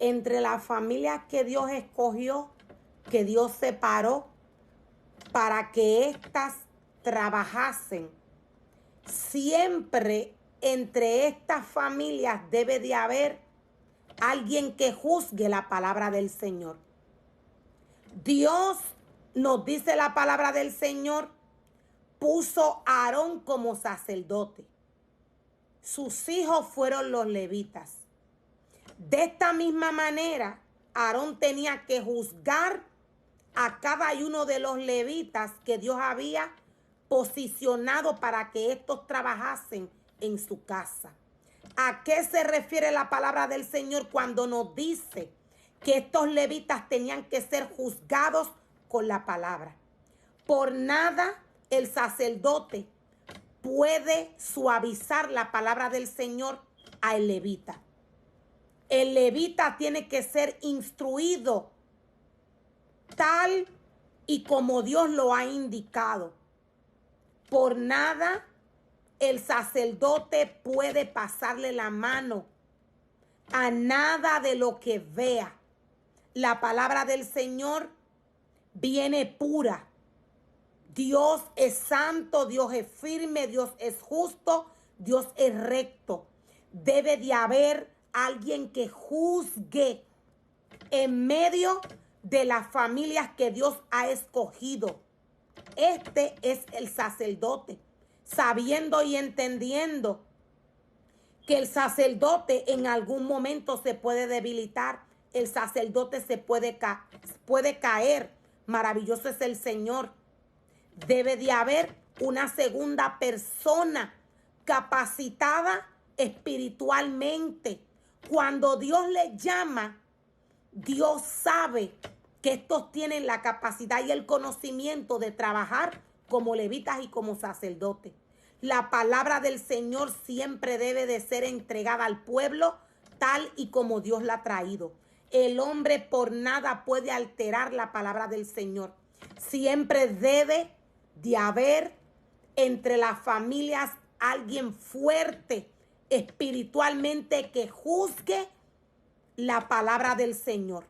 entre las familias que Dios escogió, que Dios separó para que éstas trabajasen, siempre entre estas familias debe de haber alguien que juzgue la palabra del Señor. Dios, nos dice la palabra del Señor, puso a Aarón como sacerdote. Sus hijos fueron los levitas. De esta misma manera, Aarón tenía que juzgar a cada uno de los levitas que Dios había posicionado para que estos trabajasen en su casa. ¿A qué se refiere la palabra del Señor cuando nos dice que estos levitas tenían que ser juzgados con la palabra? Por nada el sacerdote puede suavizar la palabra del Señor al levita. El levita tiene que ser instruido tal y como Dios lo ha indicado. Por nada el sacerdote puede pasarle la mano a nada de lo que vea. La palabra del Señor viene pura. Dios es santo, Dios es firme, Dios es justo, Dios es recto. Debe de haber alguien que juzgue en medio de las familias que Dios ha escogido. Este es el sacerdote, sabiendo y entendiendo que el sacerdote en algún momento se puede debilitar, el sacerdote se puede caer. Maravilloso es el Señor. Debe de haber una segunda persona capacitada espiritualmente. Cuando Dios les llama, Dios sabe que estos tienen la capacidad y el conocimiento de trabajar como levitas y como sacerdotes. La palabra del Señor siempre debe de ser entregada al pueblo tal y como Dios la ha traído. El hombre por nada puede alterar la palabra del Señor. Siempre debe de haber entre las familias alguien fuerte espiritualmente que juzgue la palabra del Señor.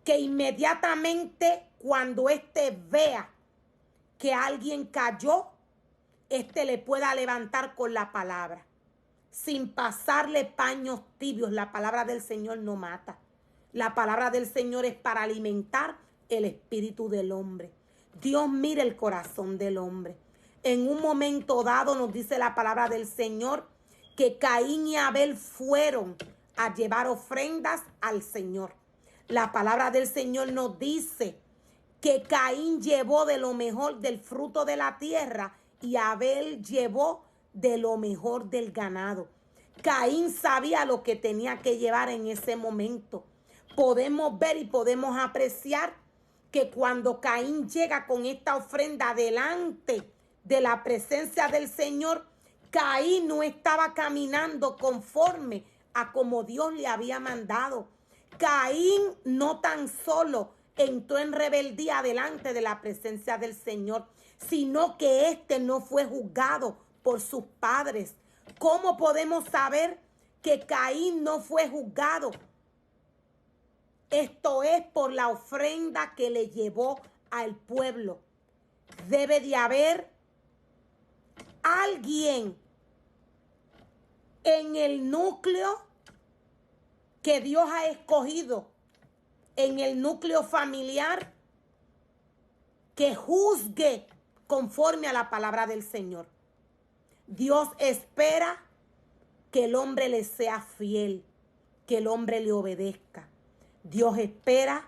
Que inmediatamente cuando éste vea que alguien cayó, éste le pueda levantar con la palabra. Sin pasarle paños tibios, la palabra del Señor no mata. La palabra del Señor es para alimentar el espíritu del hombre. Dios mira el corazón del hombre. En un momento dado nos dice la palabra del Señor que Caín y Abel fueron a llevar ofrendas al Señor. La palabra del Señor nos dice que Caín llevó de lo mejor del fruto de la tierra y Abel llevó de lo mejor del ganado. Caín sabía lo que tenía que llevar en ese momento. Podemos ver y podemos apreciar que cuando Caín llega con esta ofrenda delante de la presencia del Señor, Caín no estaba caminando conforme a como Dios le había mandado. Caín no tan solo entró en rebeldía delante de la presencia del Señor, sino que éste no fue juzgado por sus padres. ¿Cómo podemos saber que Caín no fue juzgado? Esto es por la ofrenda que le llevó al pueblo. Debe de haber alguien en el núcleo que Dios ha escogido, en el núcleo familiar, que juzgue conforme a la palabra del Señor. Dios espera que el hombre le sea fiel, que el hombre le obedezca. Dios espera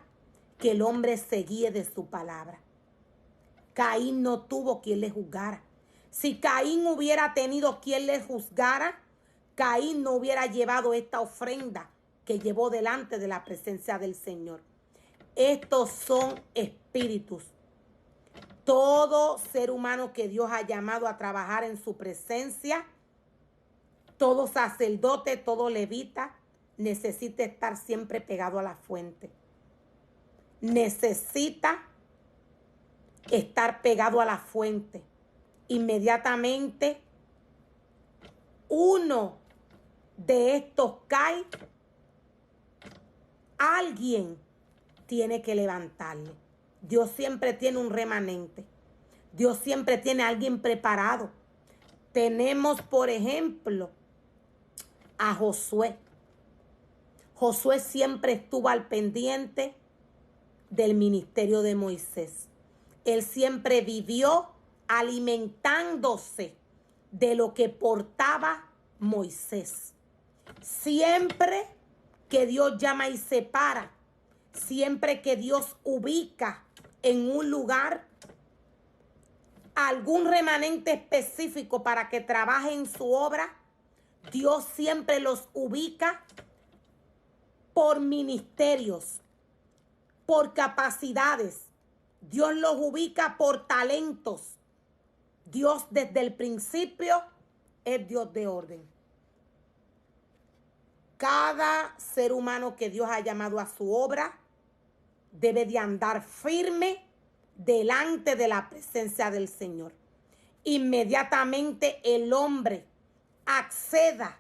que el hombre se guíe de su palabra. Caín no tuvo quien le juzgara. Si Caín hubiera tenido quien le juzgara, Caín no hubiera llevado esta ofrenda que llevó delante de la presencia del Señor. Estos son espíritus. Todo ser humano que Dios ha llamado a trabajar en su presencia, todo sacerdote, todo levita, necesita estar siempre pegado a la fuente. Necesita estar pegado a la fuente. Inmediatamente uno de estos cae, alguien tiene que levantarle. Dios siempre tiene un remanente. Dios siempre tiene a alguien preparado. Tenemos, por ejemplo, a Josué. Josué siempre estuvo al pendiente del ministerio de Moisés. Él siempre vivió alimentándose de lo que portaba Moisés. Siempre que Dios llama y separa, siempre que Dios ubica en un lugar algún remanente específico para que trabaje en su obra, Dios siempre los ubica por ministerios, por capacidades. Dios los ubica por talentos. Dios desde el principio es Dios de orden. Cada ser humano que Dios ha llamado a su obra debe de andar firme delante de la presencia del Señor. Inmediatamente el hombre acceda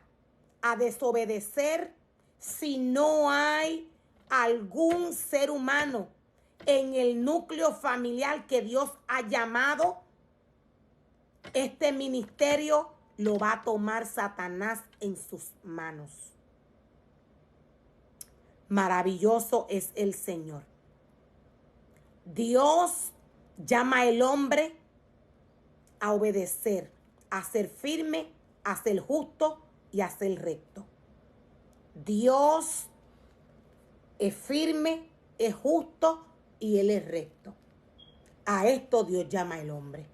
a desobedecer si no hay algún ser humano en el núcleo familiar que Dios ha llamado, este ministerio lo va a tomar Satanás en sus manos. Maravilloso es el Señor. Dios llama al hombre a obedecer, a ser firme, a ser justo y a ser recto. Dios es firme, es justo y Él es recto. A esto Dios llama al hombre.